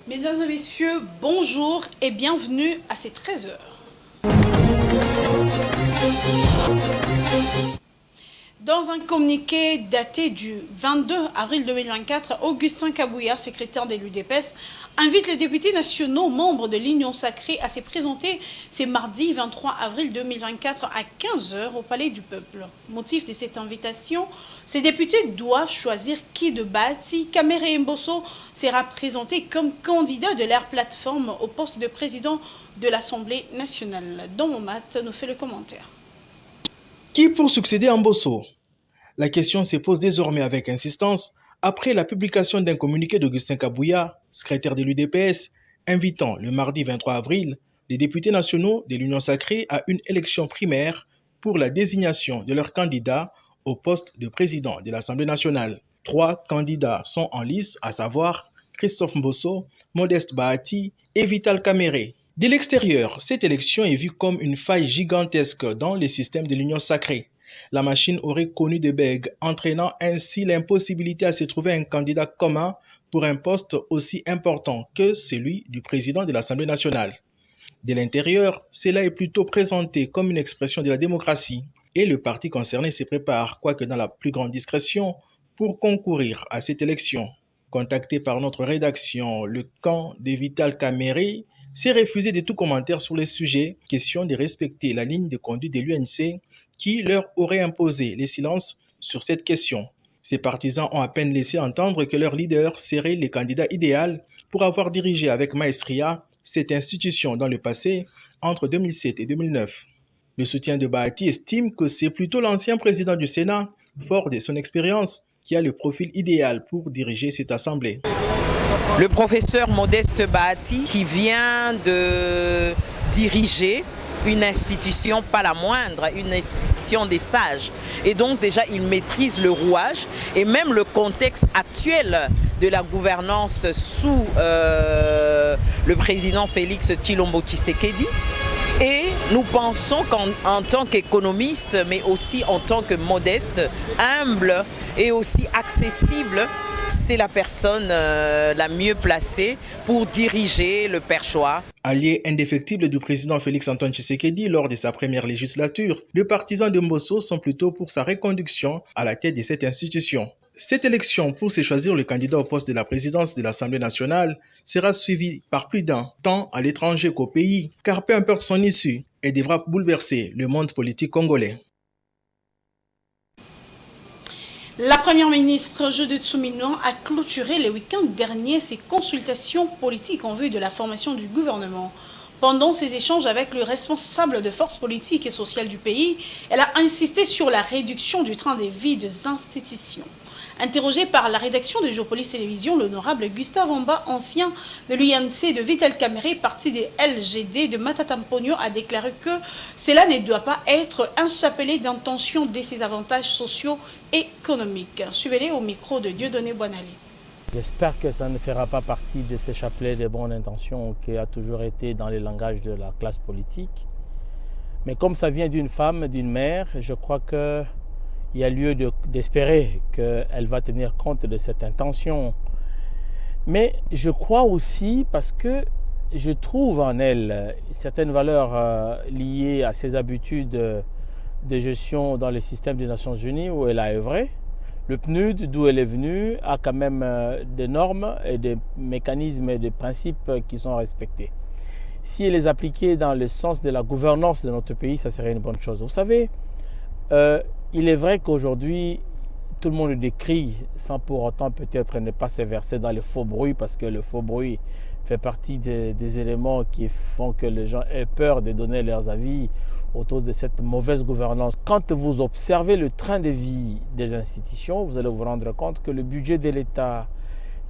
Mesdames et messieurs, bonjour et bienvenue à ces 13 heures. Dans un communiqué daté du 22 avril 2024, Augustin Kabouya, secrétaire de l'UDPS, invite les députés nationaux membres de l'Union sacrée à se présenter ce mardi 23 avril 2024 à 15 h au Palais du Peuple. Motif de cette invitation, ces députés doivent choisir qui de Bahati Kamere Mbosso sera présenté comme candidat de leur plateforme au poste de président de l'Assemblée nationale. Don Momat nous fait le commentaire. Qui pour succéder à Mbosso? La question se pose désormais avec insistance après la publication d'un communiqué d'Augustin Kabouya, secrétaire de l'UDPS, invitant le mardi 23 avril les députés nationaux de l'Union sacrée à une élection primaire pour la désignation de leur candidat au poste de président de l'Assemblée nationale. 3 candidats sont en lice, à savoir Christophe Mbosso, Modeste Bahati et Vital Kamere. De l'extérieur, cette élection est vue comme une faille gigantesque dans le système de l'Union sacrée. La machine aurait connu des bugs, entraînant ainsi l'impossibilité à se trouver un candidat commun pour un poste aussi important que celui du président de l'Assemblée nationale. De l'intérieur, cela est plutôt présenté comme une expression de la démocratie et le parti concerné se prépare, quoique dans la plus grande discrétion, pour concourir à cette élection. Contacté par notre rédaction, le camp de Vital Kamere s'est refusé de tout commentaire sur le sujet, question de respecter la ligne de conduite de l'UNC qui leur aurait imposé le silence sur cette question. Ces partisans ont à peine laissé entendre que leur leader serait le candidat idéal pour avoir dirigé avec maestria cette institution dans le passé entre 2007 et 2009. Le soutien de Bahati estime que c'est plutôt l'ancien président du Sénat, fort de son expérience, qui a le profil idéal pour diriger cette assemblée. Le professeur Modeste Bahati qui vient de diriger une institution, pas la moindre, une institution des sages. Et donc déjà, il maîtrise le rouage et même le contexte actuel de la gouvernance sous le président Félix Tshilombo Tshisekedi. Et nous pensons qu'en tant qu'économiste, mais aussi en tant que modeste, humble et aussi accessible, c'est la personne la mieux placée pour diriger le perchoir. Allié indéfectible du président Félix Antoine Tshisekedi lors de sa première législature, les partisans de Mbosso sont plutôt pour sa reconduction à la tête de cette institution. Cette élection pour se choisir le candidat au poste de la présidence de l'Assemblée nationale sera suivie par plus d'un, tant à l'étranger qu'au pays, car peu importe son issue, elle devra bouleverser le monde politique congolais. La première ministre Judith Suminwa a clôturé le week-end dernier ses consultations politiques en vue de la formation du gouvernement. Pendant ses échanges avec le responsable de forces politiques et sociales du pays, elle a insisté sur la réduction du train de vie des institutions. Interrogé par la rédaction de Géopolis Télévision, l'honorable Gustave Amba, ancien de l'UNC de Vital Kamere, parti des LGD de Matatamponio, a déclaré que cela ne doit pas être un chapelet d'intention de ses avantages sociaux et économiques. Suivez-les au micro de Dieudonné Boinali. J'espère que ça ne fera pas partie de ces chapelets de bonnes intentions qui a toujours été dans le langage de la classe politique. Mais comme ça vient d'une femme, d'une mère, je crois que il y a lieu d'espérer qu'elle va tenir compte de cette intention. Mais je crois aussi, parce que je trouve en elle certaines valeurs liées à ses habitudes de gestion dans le système des Nations Unies où elle a œuvré. Le PNUD, d'où elle est venue, a quand même des normes et des mécanismes et des principes qui sont respectés. Si elle les appliquait dans le sens de la gouvernance de notre pays, ça serait une bonne chose. Vous savez, il est vrai qu'aujourd'hui, tout le monde le décrit sans pour autant peut-être ne pas se verser dans le faux bruit, parce que le faux bruit fait partie des éléments qui font que les gens aient peur de donner leurs avis autour de cette mauvaise gouvernance. Quand vous observez le train de vie des institutions, vous allez vous rendre compte que le budget de l'État,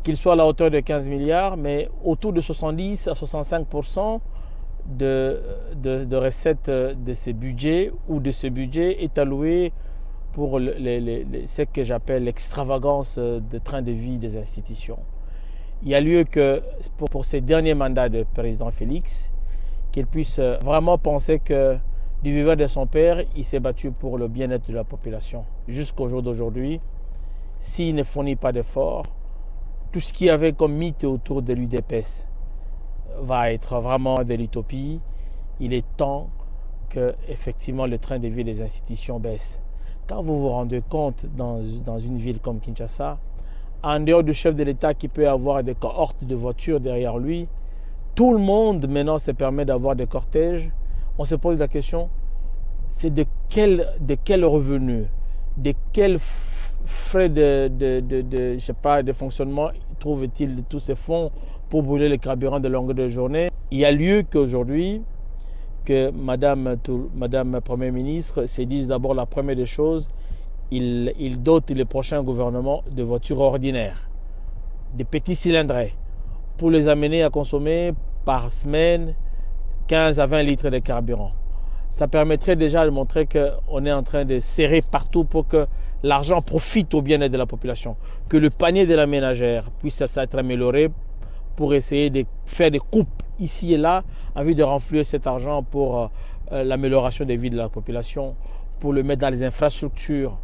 qu'il soit à la hauteur de 15 milliards, mais autour de 70 à 65% de recettes de ces budgets ou de ce budget est alloué pour ce que j'appelle l'extravagance de train de vie des institutions. Il y a lieu que pour ces derniers mandats de président Félix, qu'il puisse vraiment penser que du vivant de son père, il s'est battu pour le bien-être de la population. Jusqu'au jour d'aujourd'hui, s'il ne fournit pas d'efforts, tout ce qui avait comme mythe autour de l'UDPS va être vraiment de l'utopie. Il est temps que effectivement le train de vie des institutions baisse. Quand vous vous rendez compte dans une ville comme Kinshasa, en dehors du chef de l'État qui peut avoir des cohortes de voitures derrière lui, tout le monde maintenant se permet d'avoir des cortèges. On se pose la question, c'est de quel revenu, de quels frais je sais pas, de fonctionnement trouve-t-il tous ces fonds pour brûler les carburants de longueur de journée? Il y a lieu qu'aujourd'hui, que Madame Premier ministre se dise d'abord la première des choses, il dote le prochain gouvernement de voitures ordinaires, des petits cylindrés, pour les amener à consommer par semaine 15 à 20 litres de carburant. Ça permettrait déjà de montrer qu'on est en train de serrer partout pour que l'argent profite au bien-être de la population, que le panier de la ménagère puisse être amélioré pour essayer de faire des coupes ici et là, en vue de renflouer cet argent pour l'amélioration des vies de la population, pour le mettre dans les infrastructures,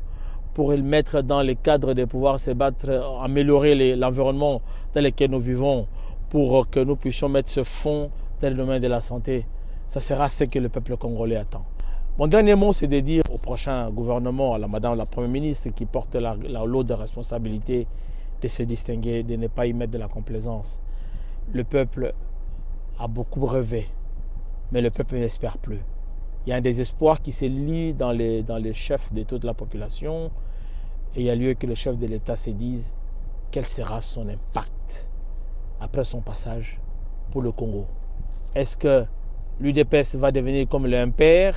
pour le mettre dans les cadres de pouvoir se battre, améliorer l'environnement dans lequel nous vivons, pour que nous puissions mettre ce fonds dans le domaine de la santé. Ça sera ce que le peuple congolais attend. Mon dernier mot, c'est de dire au prochain gouvernement, à Madame la Première ministre qui porte la lourde responsabilité de se distinguer, de ne pas y mettre de la complaisance. Le peuple a beaucoup rêvé, mais le peuple n'espère plus. Il y a un désespoir qui se lie dans les chefs de toute la population, et il y a lieu que le chef de l'État se dise quel sera son impact après son passage pour le Congo. Est-ce que l'UDPS va devenir comme le MPR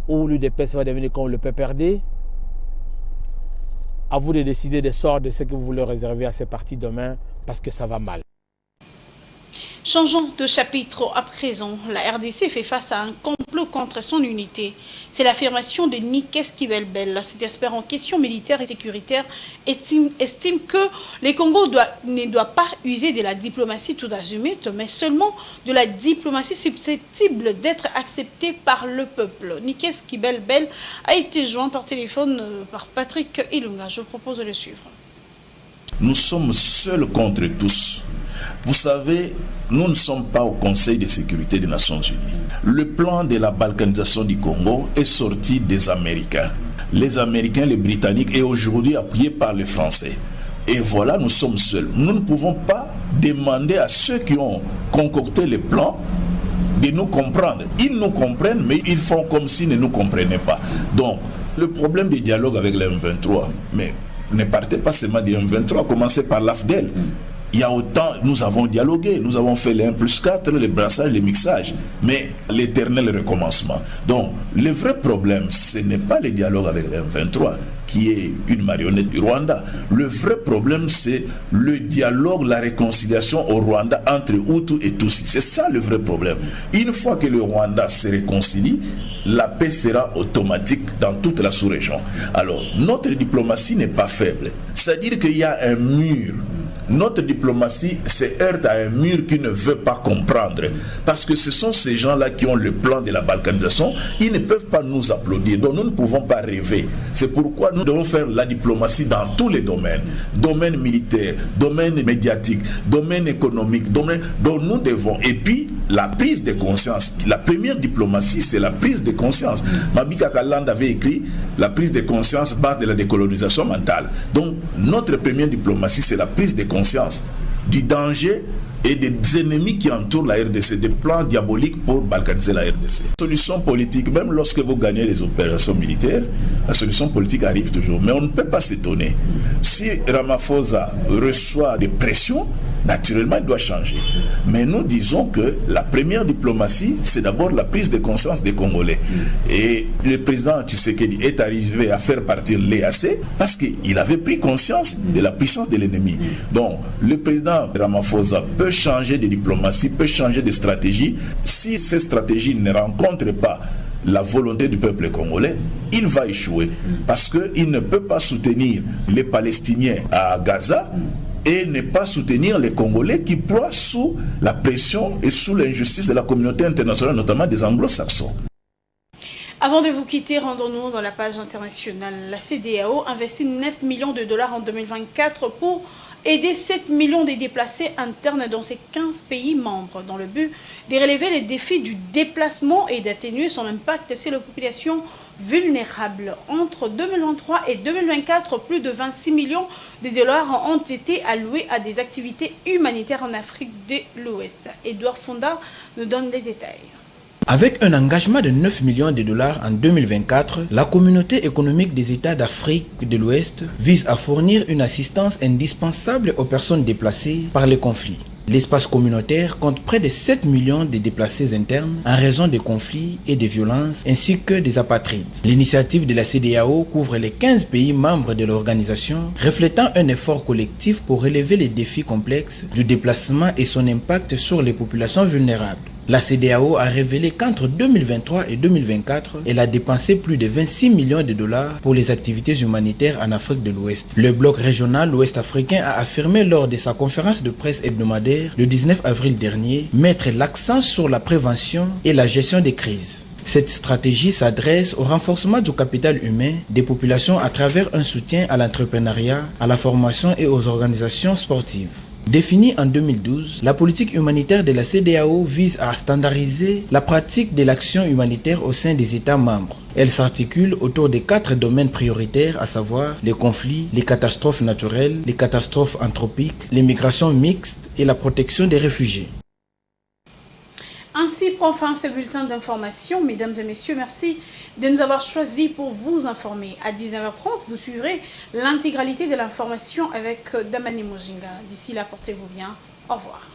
ou l'UDPS va devenir comme le PPRD? À vous de décider des sorts de ce que vous voulez réserver à ces partis demain, parce que ça va mal. Changeons de chapitre à présent. La RDC fait face à un complot contre son unité. C'est l'affirmation de Nikes Kibelbel. Cet expert en questions militaires et sécuritaires estime que le Congo ne doit pas user de la diplomatie tout azimut, mais seulement de la diplomatie susceptible d'être acceptée par le peuple. Nikes Kibelbel a été joint par téléphone par Patrick Ilunga. Je vous propose de le suivre. Nous sommes seuls contre tous. Vous savez, nous ne sommes pas au Conseil de sécurité des Nations Unies. Le plan de la balkanisation du Congo est sorti des Américains. Les Américains, les Britanniques, et aujourd'hui appuyé par les Français. Et voilà, nous sommes seuls. Nous ne pouvons pas demander à ceux qui ont concocté le plan de nous comprendre. Ils nous comprennent, mais ils font comme s'ils ne nous comprenaient pas. Donc, le problème du dialogue avec les M23, mais ne partez pas seulement des M23, commencez par l'AFDEL. Il y a autant, nous avons dialogué, nous avons fait les 1+4, les brassages, les mixages, mais l'éternel recommencement. Donc, le vrai problème, ce n'est pas le dialogue avec les M23, qui est une marionnette du Rwanda. Le vrai problème, c'est le dialogue, la réconciliation au Rwanda entre Hutu et Tutsi. C'est ça le vrai problème. Une fois que le Rwanda se réconcilie, la paix sera automatique dans toute la sous-région. Alors, notre diplomatie n'est pas faible. C'est-à-dire qu'il y a un mur. Notre diplomatie se heurte à un mur qui ne veut pas comprendre. Parce que ce sont ces gens-là qui ont le plan de la balkanisation. Ils ne peuvent pas nous applaudir. Donc nous ne pouvons pas rêver. C'est pourquoi nous devons faire la diplomatie dans tous les domaines. Domaine militaire, domaine médiatique, domaine économique, domaine dont nous devons. Et puis, la prise de conscience. La première diplomatie, c'est la prise de conscience. Mabika Kaland avait écrit la prise de conscience, base de la décolonisation mentale. Donc, notre première diplomatie, c'est la prise de conscience du danger et des ennemis qui entourent la RDC, des plans diaboliques pour balkaniser la RDC. Solution politique, même lorsque vous gagnez les opérations militaires, la solution politique arrive toujours. Mais on ne peut pas s'étonner. Si Ramaphosa reçoit des pressions, naturellement, il doit changer. Mais nous disons que la première diplomatie, c'est d'abord la prise de conscience des Congolais. Et le président Tshisekedi est arrivé à faire partir l'EAC parce qu'il avait pris conscience de la puissance de l'ennemi. Donc, le président Ramaphosa peut changer de diplomatie, peut changer de stratégie. Si ces stratégies ne rencontrent pas la volonté du peuple congolais, il va échouer. Parce qu'il ne peut pas soutenir les Palestiniens à Gaza et ne pas soutenir les Congolais qui ploient sous la pression et sous l'injustice de la communauté internationale, notamment des Anglo-Saxons. Avant de vous quitter, rendons-nous dans la page internationale. La CEDEAO investit 9 millions de dollars en 2024 pour aider 7 millions de déplacés internes dans ces 15 pays membres, dans le but de relever les défis du déplacement et d'atténuer son impact sur les populations vulnérables. Entre 2023 et 2024, plus de 26 millions de dollars ont été alloués à des activités humanitaires en Afrique de l'Ouest. Edouard Fonda nous donne les détails. Avec un engagement de 9 millions de dollars en 2024, la communauté économique des États d'Afrique de l'Ouest vise à fournir une assistance indispensable aux personnes déplacées par les conflits. L'espace communautaire compte près de 7 millions de déplacés internes en raison des conflits et des violences ainsi que des apatrides. L'initiative de la CEDEAO couvre les 15 pays membres de l'organisation, reflétant un effort collectif pour relever les défis complexes du déplacement et son impact sur les populations vulnérables. La CEDEAO a révélé qu'entre 2023 et 2024, elle a dépensé plus de 26 millions de dollars pour les activités humanitaires en Afrique de l'Ouest. Le bloc régional ouest africain a affirmé lors de sa conférence de presse hebdomadaire le 19 avril dernier mettre l'accent sur la prévention et la gestion des crises. Cette stratégie s'adresse au renforcement du capital humain des populations à travers un soutien à l'entrepreneuriat, à la formation et aux organisations sportives. Définie en 2012, la politique humanitaire de la CEDEAO vise à standardiser la pratique de l'action humanitaire au sein des États membres. Elle s'articule autour de 4 domaines prioritaires, à savoir les conflits, les catastrophes naturelles, les catastrophes anthropiques, les migrations mixtes et la protection des réfugiés. Ainsi prend fin ce bulletin d'information. Mesdames et messieurs, merci de nous avoir choisis pour vous informer. À 19h30, vous suivrez l'intégralité de l'information avec Damani Mojinga. D'ici là, portez-vous bien. Au revoir.